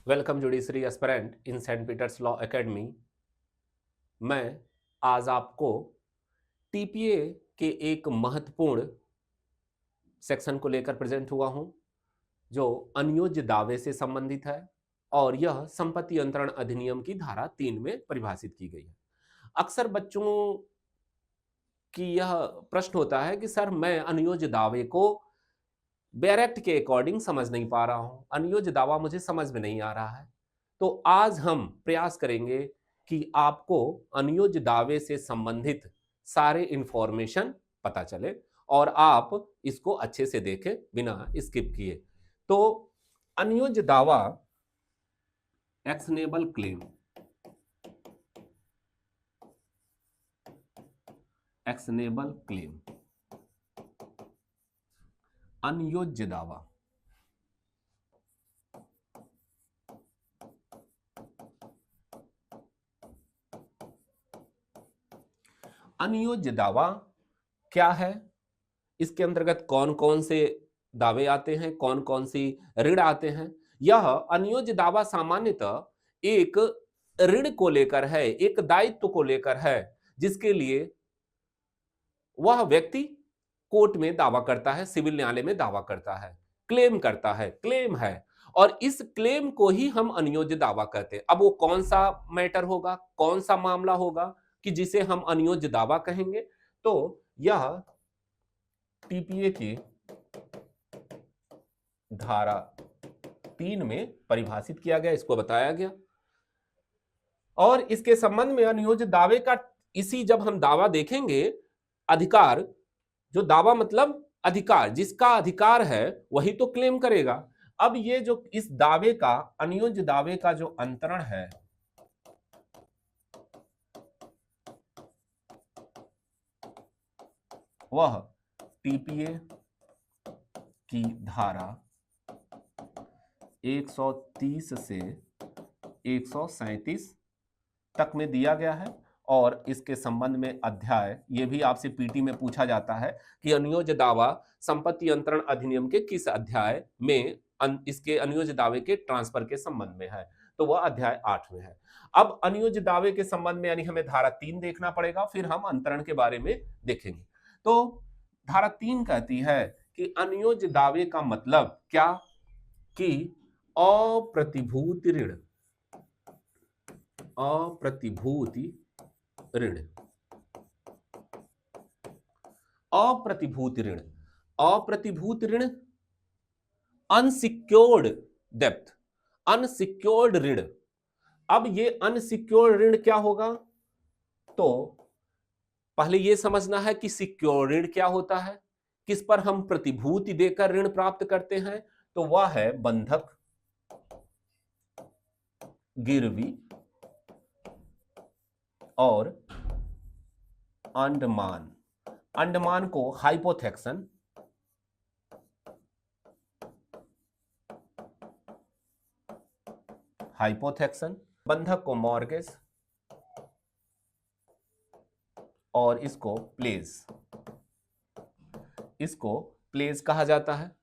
Welcome judiciary aspirant इन Saint Peters law academy. मैं आज आपको टीपीए के एक महत्वपूर्ण सेक्शन को लेकर प्रेजेंट हुआ हूं जो अनियोज्य दावे से संबंधित है और यह संपत्ति अंतरण अधिनियम की धारा 3 में परिभाषित की गई है। अक्सर बच्चों की यह प्रश्न होता है कि सर मैं अनियोज्य दावे को बेयर एक्ट के अकॉर्डिंग समझ नहीं पा रहा हूं, अनियोज्य दावा मुझे समझ में नहीं आ रहा है। तो आज हम प्रयास करेंगे कि आपको अनियोज्य दावे से संबंधित सारे इंफॉर्मेशन पता चले और आप इसको अच्छे से देखें बिना स्किप किए। तो अनियोज्य दावा, एक्शनेबल क्लेम, एक्शनेबल क्लेम, अनियोज्य दावा, अनियोज्य दावा क्या है, इसके अंतर्गत कौन कौन से दावे आते हैं, कौन कौन सी ऋण आते हैं। यह अनियोज्य दावा सामान्यतः एक ऋण को लेकर है, एक दायित्व को लेकर है जिसके लिए वह व्यक्ति कोर्ट में दावा करता है, सिविल न्यायालय में दावा करता है, क्लेम करता है, क्लेम है और इस क्लेम को ही हम अनियोज्य दावा कहते हैं। अब वो कौन सा मैटर होगा, कौन सा मामला होगा कि जिसे हम अनियोज्य दावा कहेंगे, तो यह टीपीए की धारा 3 में परिभाषित किया गया, इसको बताया गया। और इसके संबंध में अनियोज्य दावे का इसी जब हम दावा देखेंगे, अधिकार, जो दावा मतलब अधिकार, जिसका अधिकार है वही तो क्लेम करेगा। अब ये जो इस दावे का, अनियोज्य दावे का जो अंतरण है वह टीपीए की धारा 130 से 137 तक में दिया गया है। और इसके संबंध में अध्याय, ये भी आपसे पीटी में पूछा जाता है कि अनियोज्य दावा संपत्ति अंतरण अधिनियम के किस अध्याय में इसके अनियोज्य दावे के ट्रांसफर के संबंध में है, तो वह अध्याय 8 में है। अब अनियोज्य दावे के संबंध में यानी हमें धारा 3 देखना पड़ेगा, फिर हम अंतरण के बारे में देखेंगे। तो धारा 3 कहती है कि अनियोज्य दावे का मतलब क्या, कि अप्रतिभूत ऋण, अप्रतिभूति ऋण, अप्रतिभूत ऋण, अप्रतिभूत ऋण, अनसिक्योर्ड डेप्थ, अनसिक्योर्ड ऋण। अब ये अनसिक्योर्ड ऋण क्या होगा, तो पहले ये समझना है कि सिक्योर्ड ऋण क्या होता है, किस पर हम प्रतिभूति देकर ऋण प्राप्त करते हैं, तो वह है बंधक, गिरवी और अंडमान। अंडमान को हाइपोथेक्सन, हाइपोथेक्सन, बंधक को मॉर्गेज और इसको प्लेज, इसको प्लेज कहा जाता है।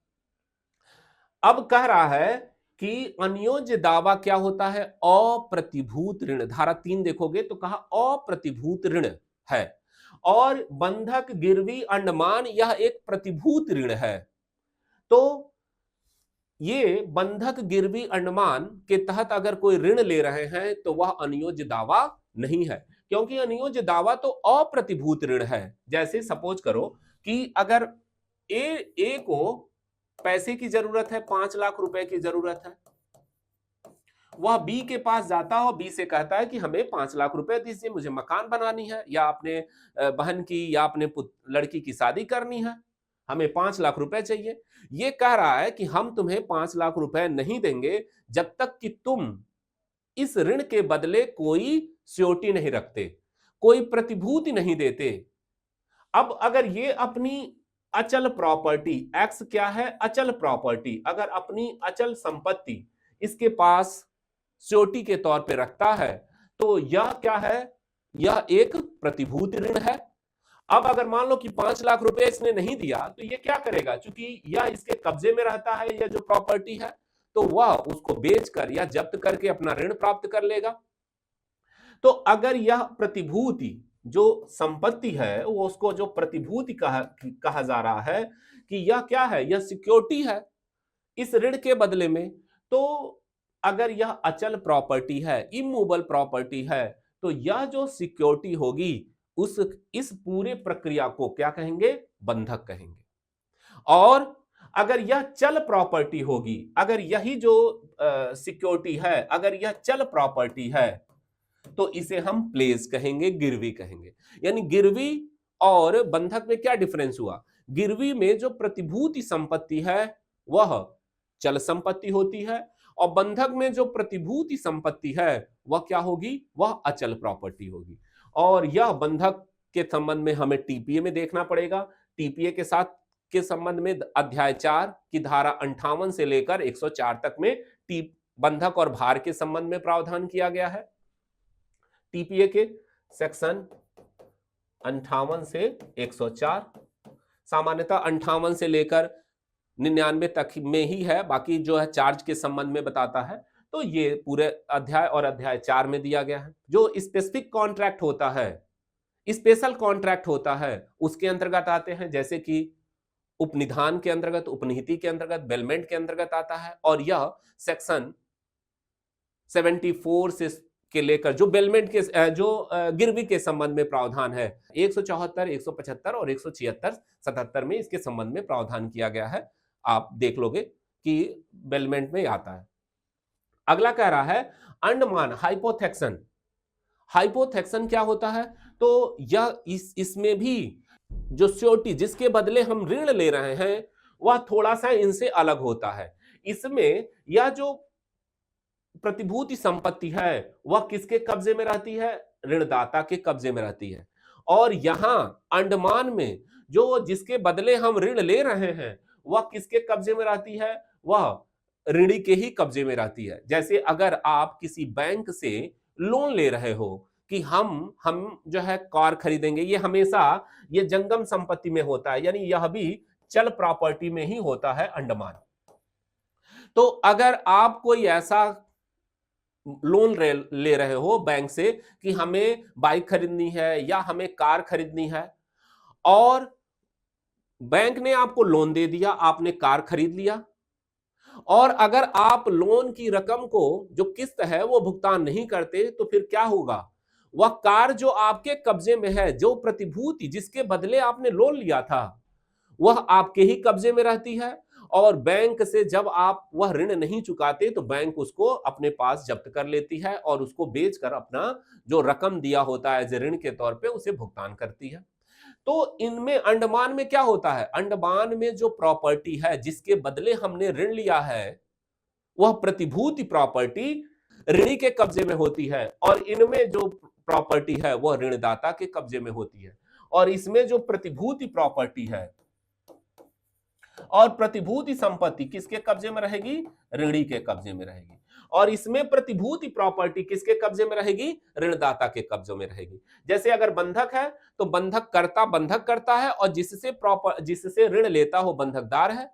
अब कह रहा है कि अनियोज्य दावा क्या होता है, अप्रतिभूत ऋण। धारा 3 देखोगे तो कहा अप्रतिभूत ऋण है और बंधक, गिरवी, अंडमान यह एक प्रतिभूत ऋण है। तो ये बंधक, गिरवी, अंडमान के तहत अगर कोई ऋण ले रहे हैं तो वह अनियोज्य दावा नहीं है, क्योंकि अनियोज्य दावा तो अप्रतिभूत ऋण है। जैसे सपोज करो कि अगर ए को पैसे की जरूरत है, 5 लाख रुपए की जरूरत है, वह बी के पास जाता है और बी से कहता है कि हमें 5 लाख रुपए दीजिए, मुझे मकान बनानी है या अपने बहन की या अपने लड़की की शादी करनी है, हमें 5 लाख रुपए चाहिए। ये कह रहा है कि हम तुम्हें 5 लाख रुपए नहीं देंगे जब तक कि तुम इस ऋण के बदले कोई श्योरिटी नहीं रखते, कोई प्रतिभूति नहीं देते। अब अगर ये अपनी अचल प्रॉपर्टी, एक्स क्या है, अचल प्रॉपर्टी, अगर अपनी अचल संपत्ति इसके पास श्योरिटी के तौर पे रखता है तो यह क्या है, यह एक प्रतिभूति ऋण है। अब अगर मान लो कि 5 लाख रुपए इसने नहीं दिया तो ये क्या करेगा, चूंकि यह इसके कब्जे में रहता है, यह जो प्रॉपर्टी है, तो वह उसको बेचकर या जब्त करके अपना ऋण प्राप्त कर लेगा। तो अगर यह प्रतिभूति जो संपत्ति है वो उसको जो प्रतिभूति कहा जा रहा है कि यह क्या है, यह सिक्योरिटी है इस ऋण के बदले में। तो अगर यह अचल प्रॉपर्टी है, इमूवेबल प्रॉपर्टी है, तो यह जो सिक्योरिटी होगी उस इस पूरे प्रक्रिया को क्या कहेंगे, बंधक कहेंगे। और अगर यह चल प्रॉपर्टी होगी, अगर यही जो सिक्योरिटी है अगर यह चल प्रॉपर्टी है तो इसे हम प्लेस कहेंगे, गिरवी कहेंगे। यानी गिरवी और बंधक में क्या डिफरेंस हुआ, गिरवी में जो प्रतिभूति संपत्ति है वह चल संपत्ति होती है और बंधक में जो प्रतिभूति संपत्ति है वह क्या होगी, वह अचल प्रॉपर्टी होगी। और यह बंधक के संबंध में हमें टीपीए में देखना पड़ेगा। टीपीए के साथ के संबंध में अध्याय 4 की धारा 58 से लेकर 104 तक में बंधक और भार के संबंध में प्रावधान किया गया है। टीपीए के सेक्शन 58 से 104, सामान्यतः 58 से लेकर 99 तक में ही है, बाकी जो है चार्ज के संबंध में बताता है। तो ये पूरे अध्याय और अध्याय 4 में दिया गया है। जो स्पेसिफिक कॉन्ट्रैक्ट होता है, स्पेशल कॉन्ट्रैक्ट होता है, उसके अंतर्गत आते हैं, जैसे कि उपनिधान के अंतर्गत, उपनीति के अंतर्गत, बेलमेंट के अंतर्गत आता है। और यह सेक्शन 74 से के लेकर जो बेलमेंट के जो गिरवी के संबंध में प्रावधान है 174, 175 और 176, 77 में इसके संबंध में प्रावधान किया गया है। आप देख लोगे कि बेलमेंट में आता है। अगला कह रहा है अंडमान हाइपोथेक्सन। हाइपोथेक्सन क्या होता है, तो यह इसमें भी जो श्योरिटी जिसके बदले हम ऋण ले रहे हैं वह थोड़ा सा इनसे अलग होता है। इसमें यह जो प्रतिभूति संपत्ति है वह किसके कब्जे में रहती है, ऋणदाता के कब्जे में रहती है। और यहां अंडमान में जो जिसके बदले हम ऋण ले रहे हैं वह किसके कब्जे में रहती है, वह ऋणी के ही कब्जे में रहती है। जैसे अगर आप किसी बैंक से लोन ले रहे हो कि हम जो है कार खरीदेंगे, ये हमेशा ये जंगम संपत्ति में होता है, यानी यह भी चल प्रॉपर्टी में ही होता है अंडमान। तो अगर आप कोई ऐसा लोन ले रहे हो बैंक से कि हमें बाइक खरीदनी है या हमें कार खरीदनी है और बैंक ने आपको लोन दे दिया, आपने कार खरीद लिया, और अगर आप लोन की रकम को जो किस्त है वो भुगतान नहीं करते तो फिर क्या होगा, वह कार जो आपके कब्जे में है, जो प्रतिभूति जिसके बदले आपने लोन लिया था वह आपके ही कब्जे में रहती है। और बैंक से जब आप वह ऋण नहीं चुकाते तो बैंक उसको अपने पास जब्त कर लेती है और उसको बेचकर अपना जो रकम दिया होता है ऋण के तौर पे उसे भुगतान करती है। तो इनमें अंडमान में क्या होता है, अंडमान में जो प्रॉपर्टी है जिसके बदले हमने ऋण लिया है वह प्रतिभूति प्रॉपर्टी ऋणी के कब्जे में होती है और इनमें जो प्रॉपर्टी है वह ऋणदाता के कब्जे में होती है। और इसमें जो प्रतिभूति प्रॉपर्टी है और प्रतिभूति संपत्ति किसके कब्जे में रहेगी, ऋणी के कब्जे में रहेगी। और इसमें प्रतिभूति प्रॉपर्टी किसके कब्जे में रहेगी, ऋणदाता के कब्जे में रहेगी। जैसे अगर बंधक है तो बंधक करता है और जिससे ऋण लेता हो बंधकदार है,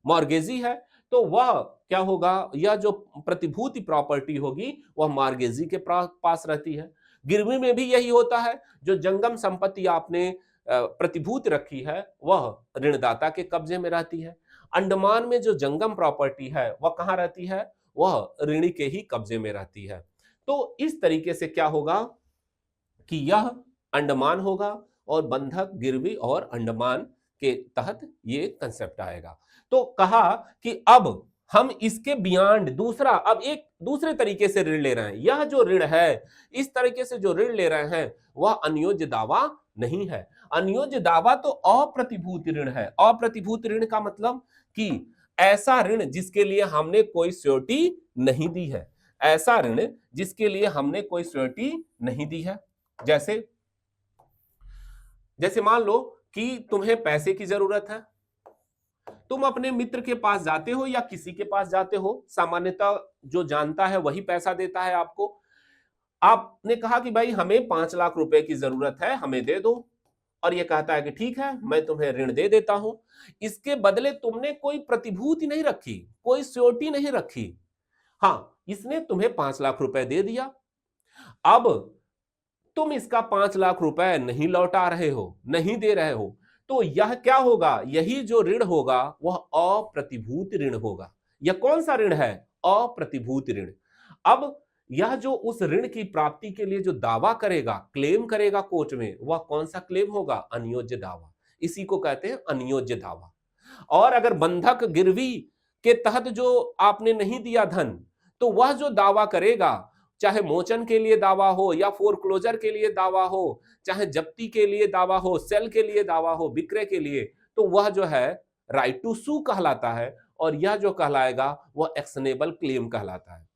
मॉर्गेजी है, तो वह क्या होगा, यह जो प्रतिभूति प्रॉपर्टी होगी वह मॉर्गेजी के पास रहती है। गिरवी में भी यही होता है, जो जंगम संपत्ति आपने प्रतिभूति रखी है वह ऋणदाता के कब्जे में रहती है। अंडमान में जो जंगम प्रॉपर्टी है वह कहां रहती है, वह ऋणी के ही कब्जे में रहती है। तो इस तरीके से क्या होगा कि यह अंडमान होगा और बंधक, गिरवी और अंडमान के तहत ये कंसेप्ट आएगा। तो कहा कि अब हम इसके बियॉन्ड अब एक दूसरे तरीके से ऋण ले रहे हैं। यह जो ऋण है, इस तरीके से जो ऋण ले रहे हैं वह अनियोज्य दावा नहीं है। अनियोज्य दावा तो अप्रतिभूत ऋण है। अप्रतिभूत ऋण का मतलब कि ऐसा ऋण जिसके लिए हमने कोई श्योरिटी नहीं दी है, ऐसा ऋण जिसके लिए हमने कोई श्योरिटी नहीं दी है। जैसे मान लो कि तुम्हें पैसे की जरूरत है, तुम अपने मित्र के पास जाते हो या किसी के पास जाते हो, सामान्यतः जो जानता है वही पैसा देता है आपको। आपने कहा कि भाई हमें 5 लाख रुपए की जरूरत है, हमें दे दो। और ये कहता है कि ठीक है मैं तुम्हें ऋण दे देता हूं, इसके बदले तुमने कोई प्रतिभूति नहीं रखी, कोई श्योरिटी नहीं रखी। हां, इसने तुम्हें 5 लाख रुपए दे दिया, अब तुम इसका 5 लाख रुपए नहीं लौटा रहे हो, नहीं दे रहे हो, तो यह क्या होगा, यही जो ऋण होगा वह अप्रतिभूत ऋण होगा। यह कौन सा ऋण है, अप्रतिभूत ऋण। अब यह जो उस ऋण की प्राप्ति के लिए जो दावा करेगा, क्लेम करेगा कोर्ट में, वह कौन सा क्लेम होगा, अनियोज्य दावा। इसी को कहते हैं अनियोज्य दावा। और अगर बंधक गिरवी के तहत जो आपने नहीं दिया धन, तो वह जो दावा करेगा, चाहे मोचन के लिए दावा हो या फोरक्लोजर के लिए दावा हो, चाहे जप्ती के लिए दावा हो, सेल के लिए दावा हो, विक्रय के लिए, तो वह जो है राइट टू सू कहलाता है, और यह जो कहलाएगा वह एक्शनेबल क्लेम कहलाता है।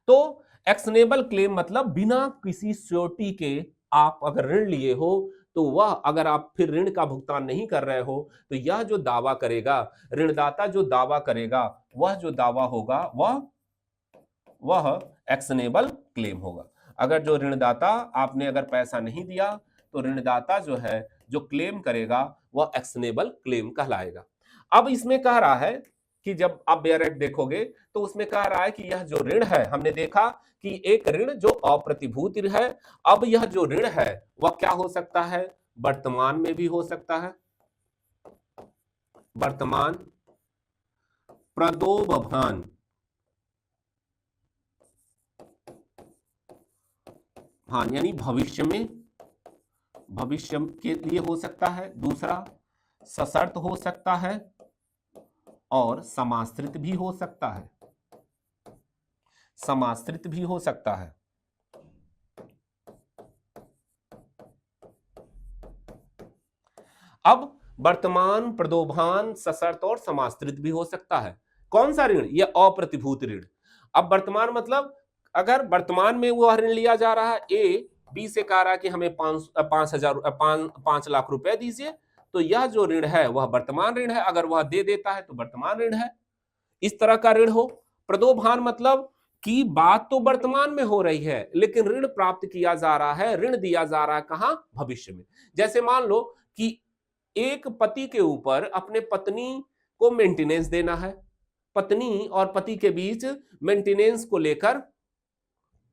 तो एक्शनेबल क्लेम मतलब बिना किसी श्योरिटी के आप अगर ऋण लिए हो, तो वह अगर आप फिर ऋण का भुगतान नहीं कर रहे हो, तो यह जो दावा करेगा, ऋणदाता जो दावा करेगा, वह जो दावा होगा वह एक्शनेबल क्लेम होगा। अगर जो ऋणदाता, आपने अगर पैसा नहीं दिया, तो ऋणदाता जो है जो क्लेम करेगा वह एक्शनेबल क्लेम कहलाएगा। अब इसमें कह रहा है कि जब आप बेयर एक्ट देखोगे तो उसमें कह रहा है कि यह जो ऋण है, हमने देखा कि एक ऋण जो अप्रतिभूत ऋण है, अब यह जो ऋण है वह क्या हो सकता है, वर्तमान में भी हो सकता है, वर्तमान प्रदोबभान, हाँ यानी भविष्य में, भविष्य के लिए हो सकता है। दूसरा सशर्त हो सकता है और समाश्रित भी हो सकता है, समाश्रित भी हो सकता है। अब वर्तमान, प्रदोभान, सशर्त और समाश्रित भी हो सकता है। कौन सा ऋण, यह अप्रतिभूत ऋण। अब वर्तमान मतलब अगर वर्तमान में वह ऋण लिया जा रहा है, ए बी से कह रहा है कि हमें 5 लाख रुपए दीजिए, तो यह जो ऋण है वह वर्तमान ऋण है, अगर वह दे देता है तो वर्तमान ऋण है। इस तरह का ऋण हो। प्रदोभान मतलब कि बात तो वर्तमान में हो रही है, लेकिन ऋण प्राप्त किया जा रहा है, ऋण दिया जा रहा है कहां, भविष्य में। जैसे मान लो कि एक पति के ऊपर अपने पत्नी को मेंटेनेंस देना है, पत्नी और पति के बीच मेंटेनेंस को लेकर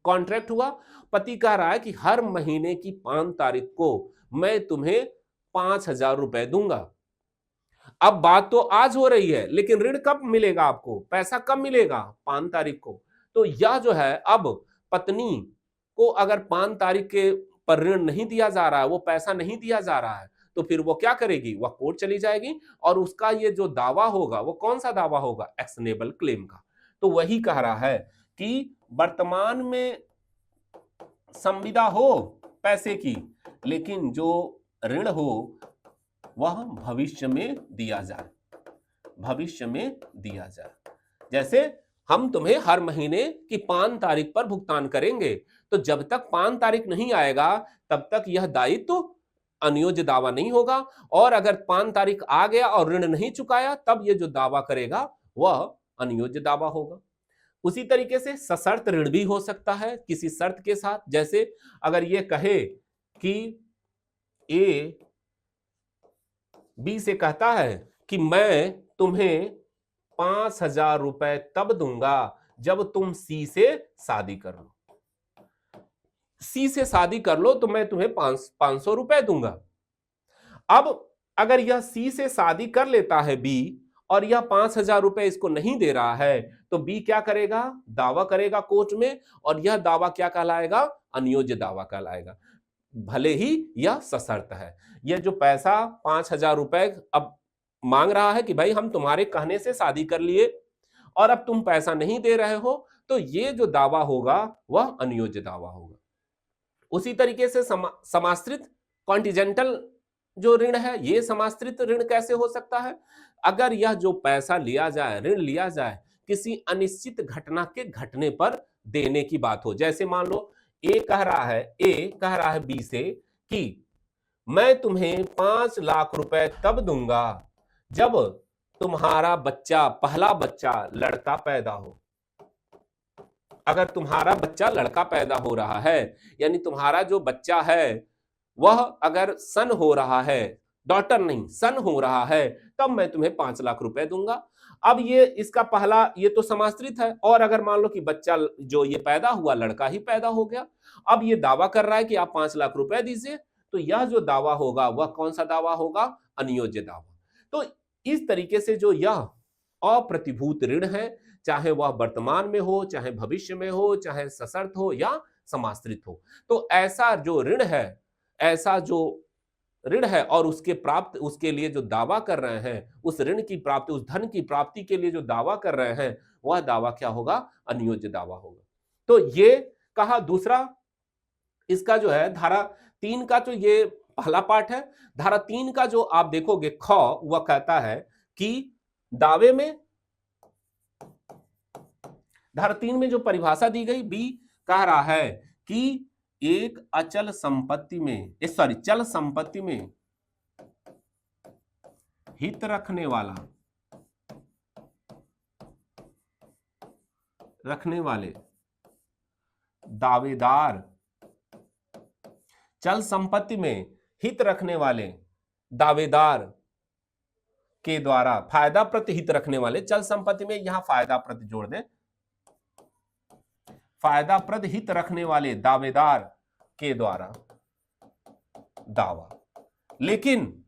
कॉन्ट्रैक्ट हुआ। पति कह रहा है कि हर महीने की 5 तारीख को मैं तुम्हें 5,000 रुपए दूंगा। अब बात तो आज हो रही है, लेकिन ऋण कब मिलेगा आपको, पैसा कब मिलेगा, 5 तारीख को। तो यह जो है, अब पत्नी को अगर 5 तारीख के पर ऋण नहीं दिया जा रहा है, वो पैसा नहीं दिया जा रहा है, तो फिर वो क्या करेगी, वह कोर्ट चली जाएगी और उसका ये जो दावा होगा वो कौन सा दावा होगा, एक्शनेबल क्लेम का। तो वही कह रहा है कि वर्तमान में संविदा हो पैसे की, लेकिन जो ऋण हो वह भविष्य में दिया जाए, भविष्य में दिया जाए। जैसे हम तुम्हें हर महीने की 5 तारीख पर भुगतान करेंगे, तो जब तक 5 तारीख नहीं आएगा तब तक यह दायित्व अनियोज्य दावा नहीं होगा, और अगर 5 तारीख आ गया और ऋण नहीं चुकाया, तब यह जो दावा करेगा वह अनियोज्य दावा होगा। उसी तरीके से सशर्त ऋण भी हो सकता है किसी शर्त के साथ। जैसे अगर यह कहे कि ए बी से कहता है कि मैं तुम्हें 5,000 रुपए तब दूंगा जब तुम सी से शादी कर लो, सी से शादी कर लो तो मैं तुम्हें 500 रुपए दूंगा। अब अगर यह सी से शादी कर लेता है बी और यह 5,000 रुपए इसको नहीं दे रहा है, तो बी क्या करेगा, दावा करेगा कोर्ट में, और यह दावा क्या कहलाएगा, अनियोज्य दावा कहलाएगा, भले ही यह सशर्त है। यह जो पैसा 5,000 रुपए अब मांग रहा है कि भाई हम तुम्हारे कहने से शादी कर लिए और अब तुम पैसा नहीं दे रहे हो, तो ये जो दावा होगा वह अनियोज्य दावा होगा। उसी तरीके से समाश्रित कॉन्टिजेंटल जो ऋण है, ये समाश्रित ऋण कैसे हो सकता है, अगर यह जो पैसा लिया जाए, ऋण लिया जाए, किसी अनिश्चित घटना के घटने पर देने की बात हो। जैसे मान लो ए कह रहा है बी से कि मैं तुम्हें 5 लाख रुपए तब दूंगा जब तुम्हारा बच्चा, पहला बच्चा लड़का पैदा हो। अगर तुम्हारा बच्चा लड़का पैदा हो रहा है, यानी तुम्हारा जो बच्चा है वह अगर सन हो रहा है, डॉटर नहीं सन हो रहा है, तब मैं तुम्हें 5 लाख रुपए दूंगा। अब ये इसका पहला ये तो समाश्रित है, और अगर मान लो कि बच्चा जो ये पैदा हुआ लड़का ही पैदा हो गया, अब ये दावा कर रहा है कि आप 5 लाख रुपए दीजिए, तो यह जो दावा होगा वह कौन सा दावा होगा? अनियोज्य दावा। तो इस तरीके से जो यह अप्रतिभूत ऋण है, चाहे वह वर्तमान में हो, चाहे भविष्य में हो, चाहे सशर्त हो या समाश्रित हो, तो ऐसा जो ऋण है, ऐसा जो ऋण है और उसके प्राप्त उसके लिए जो दावा कर रहे हैं, उस ऋण की प्राप्ति, उस धन की प्राप्ति के लिए जो दावा कर रहे हैं, वह दावा क्या होगा? अनियोज्य दावा होगा। तो ये कहा। दूसरा इसका जो है धारा 3 का तो ये पहला पार्ट है। धारा 3 का जो आप देखोगे ख, वह कहता है कि दावे में, धारा 3 में जो परिभाषा दी गई, बी कह रहा है कि एक अचल संपत्ति में, सॉरी, चल संपत्ति में हित रखने वाले दावेदार, चल संपत्ति में हित रखने वाले दावेदार के द्वारा, फायदा प्रति हित रखने वाले, चल संपत्ति में यहां फायदा प्रति जोड़ दें, फायदा प्रति हित रखने वाले दावेदार के द्वारा दावा। लेकिन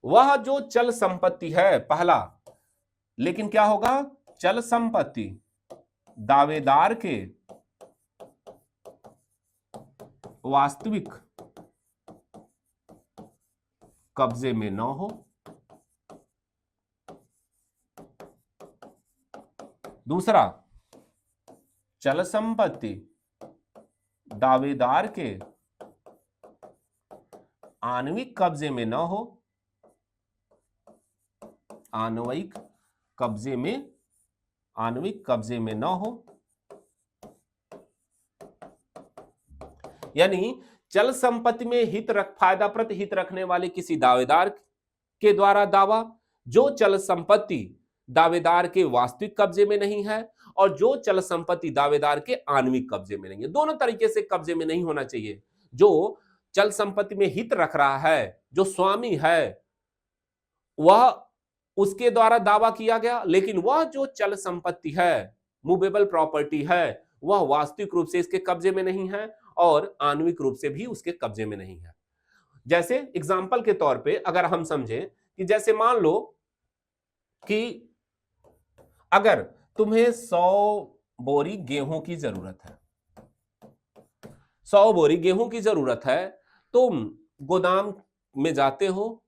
वह जो चल संपत्ति है पहला, लेकिन क्या होगा? चल संपत्ति दावेदार के वास्तविक कब्जे में न हो। दूसरा, चल संपत्ति दावेदार के आणविक कब्जे में न हो, आणविक कब्जे में न हो। यानी चल संपत्ति में फायदा प्रति हित रखने वाले किसी दावेदार के द्वारा दावा, जो चल संपत्ति दावेदार के वास्तविक कब्जे में नहीं है, और जो चल संपत्ति दावेदार के आणविक कब्जे में नहीं है। दोनों तरीके से कब्जे में नहीं होना चाहिए। जो चल संपत्ति में हित रख रहा है, जो स्वामी है, वह उसके द्वारा दावा किया गया, लेकिन वह जो चल संपत्ति है, मूवेबल प्रॉपर्टी है, वह वास्तविक रूप से इसके कब्जे में नहीं है और आणविक रूप से भी उसके कब्जे में नहीं है। जैसे एग्जाम्पल के तौर पे अगर हम समझें कि जैसे मान लो कि अगर तुम्हें 100 बोरी गेहूं की जरूरत है, 100 बोरी गेहूं की जरूरत है, तुम गोदाम में जाते हो,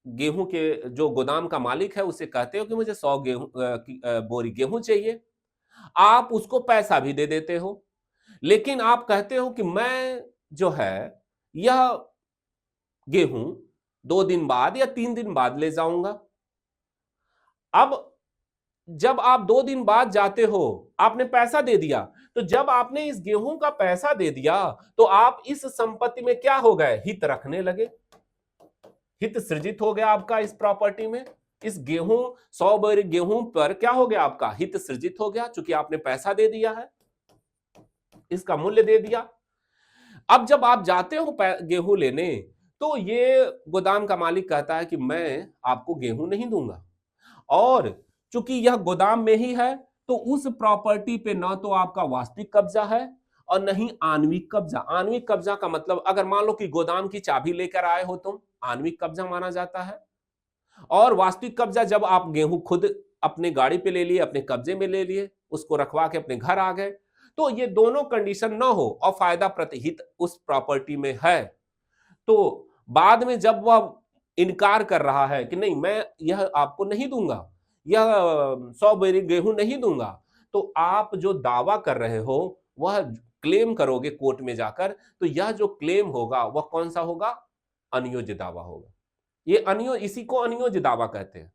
गेहूं के जो गोदाम का मालिक है उसे कहते हो कि मुझे 100 बोरी गेहूं चाहिए। आप उसको पैसा भी दे देते हो, लेकिन आप कहते हो कि मैं जो है यह गेहूं 2 दिन बाद या 3 दिन बाद ले जाऊंगा। अब जब आप 2 दिन बाद जाते हो, आपने पैसा दे दिया, तो जब आपने इस गेहूं का पैसा दे दिया, तो आप इस संपत्ति में क्या हो गए? हित रखने लगे। हित सृजित हो गया आपका इस प्रॉपर्टी में। इस गेहूं 100 बोरी गेहूं पर क्या हो गया? आपका हित सृजित हो गया, क्योंकि आपने पैसा दे दिया है, इसका मूल्य दे दिया। अब जब आप जाते हो गेहूं लेने, तो ये गोदाम का मालिक कहता है कि मैं आपको गेहूं नहीं दूंगा, और चूंकि यह गोदाम में ही है, तो उस प्रॉपर्टी पे ना तो आपका वास्तविक कब्जा है और नहीं आणविक कब्जा। आणविक कब्जा का मतलब, अगर मान लो कि गोदाम की चाबी लेकर आए हो तुम, आणविक कब्जा माना जाता है। और वास्तविक कब्जा जब आप गेहूं खुद अपने गाड़ी पे ले लिए, अपने कब्जे में ले लिए, उसको रखवा के अपने घर आ गए, तो ये दोनों कंडीशन ना हो और फायदा प्रतिहित उस प्रॉपर्टी में है, तो बाद में जब वह इनकार कर रहा है कि नहीं मैं यह आपको नहीं दूंगा, यह 100 बोरी गेहूं नहीं दूंगा, तो आप जो दावा कर रहे हो वह क्लेम करोगे कोर्ट में जाकर, तो यह जो क्लेम होगा वह कौन सा होगा? अनियोज्य दावा होगा। इसी को अनियोज्य दावा कहते हैं।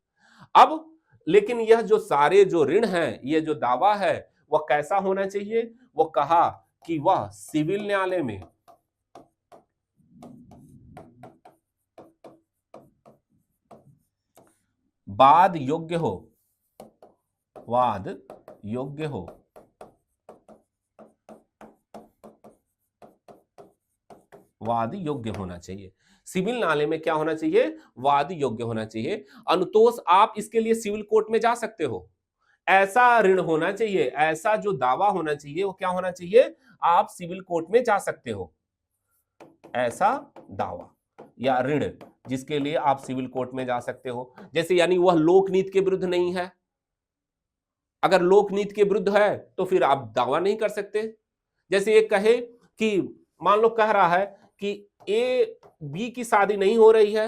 अब लेकिन यह जो सारे जो ऋण हैं, ये जो दावा है, वह कैसा होना चाहिए? वो कहा कि वह सिविल न्यायालय में वाद योग्य हो, वाद योग्य हो। वाद योग्य होना चाहिए। सिविल न्यायालय में क्या होना चाहिए? वाद योग्य होना चाहिए। अनुतोष आप इसके लिए सिविल कोर्ट में जा सकते हो। ऐसा ऋण होना चाहिए, ऐसा जो दावा होना चाहिए वो क्या होना चाहिए? आप सिविल कोर्ट में जा सकते हो। ऐसा दावा या ऋण जिसके लिए आप सिविल कोर्ट में जा सकते हो, जैसे यानी वह लोकनीति के विरुद्ध नहीं है। अगर लोकनीति के विरुद्ध है तो फिर आप दावा नहीं कर सकते। जैसे ये कहे कि मान लो कह रहा है कि ए बी की शादी नहीं हो रही है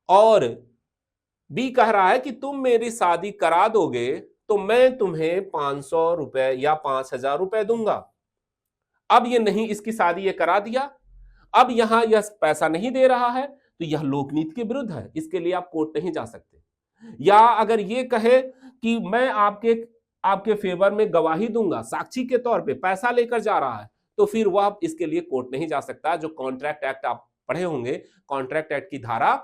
और बी कह रहा है कि तुम मेरी शादी करा दोगे तो मैं तुम्हें 500 रुपए या 5,000 रुपए दूंगा। अब ये नहीं, इसकी शादी ये करा दिया, अब यहां यह पैसा नहीं दे रहा है, तो यह लोकनीति के विरुद्ध है, इसके लिए आप कोर्ट नहीं जा सकते। या अगर ये कहे कि मैं आपके आपके फेवर में गवाही दूंगा, साक्षी के तौर पे पैसा लेकर जा रहा है, तो फिर वह इसके लिए कोर्ट नहीं जा सकता। जो कॉन्ट्रैक्ट एक्ट आप पढ़े होंगे, कॉन्ट्रैक्ट एक्ट की धारा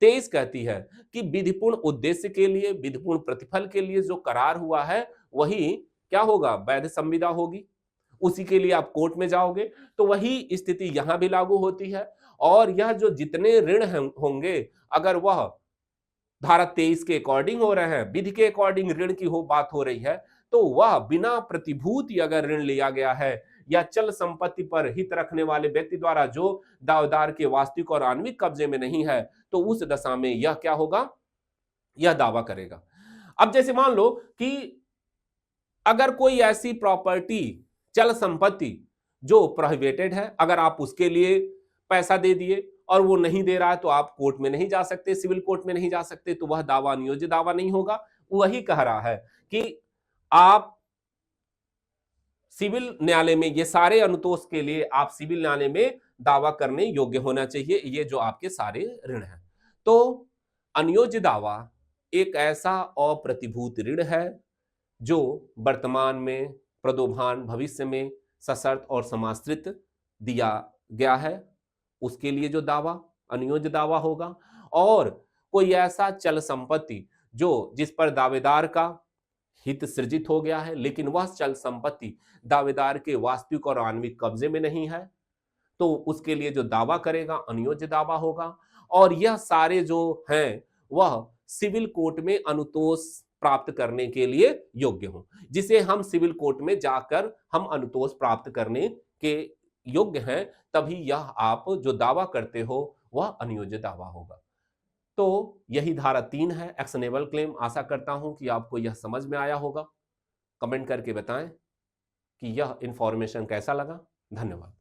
23 कहती है कि विधिपूर्ण उद्देश्य के लिए, विधिपूर्ण प्रतिफल के लिए जो करार हुआ है वही क्या होगा? वैध संविदा होगी। उसी के लिए आप कोर्ट में जाओगे। तो वही स्थिति यहां भी लागू होती है। और यह जो जितने ऋण होंगे, अगर वह धारा 23 के अकॉर्डिंग हो रहे हैं, विधि के अकॉर्डिंग ऋण की बात हो रही है, तो वह बिना प्रतिभूति अगर ऋण लिया गया है या चल संपत्ति पर हित रखने वाले व्यक्ति द्वारा जो दावेदार के वास्तविक और आणविक कब्जे में नहीं है, तो उस दशा में यह क्या होगा? यह दावा करेगा। अब जैसे मान लो कि अगर कोई ऐसी प्रॉपर्टी, चल संपत्ति जो प्रोहिबिटेड है, अगर आप उसके लिए पैसा दे दिए और वो नहीं दे रहा है, तो आप कोर्ट में नहीं जा सकते, सिविल कोर्ट में नहीं जा सकते, तो वह दावा नियोज्य दावा नहीं होगा। वही कह रहा है कि आप सिविल न्यायालय में, ये सारे अनुतोष के लिए आप सिविल न्यायालय में दावा करने योग्य होना चाहिए, ये जो आपके सारे ऋण हैं। तो अनियोज्य दावा एक ऐसा अप्रतिभूत ऋण है जो वर्तमान में, प्रदोभान भविष्य में सशर्त और समाश्रित दिया गया है, उसके लिए जो दावा अनियोज्य दावा होगा। और कोई ऐसा चल संपत्ति जो जिस पर दावेदार का हित सृजित हो गया है, लेकिन वह चल संपत्ति दावेदार के वास्तविक और आणविक कब्जे में नहीं है, तो उसके लिए जो दावा करेगा अनियोज्य दावा होगा। और यह सारे जो हैं वह सिविल कोर्ट में अनुतोष प्राप्त करने के लिए योग्य हो, जिसे हम सिविल कोर्ट में जाकर हम अनुतोष प्राप्त करने के योग्य हैं, तभी यह आप जो दावा करते हो वह अनियोज्य दावा होगा। तो यही धारा 3 है, एक्शनेबल क्लेम। आशा करता हूं कि आपको यह समझ में आया होगा। कमेंट करके बताएं कि यह इंफॉर्मेशन कैसा लगा। धन्यवाद।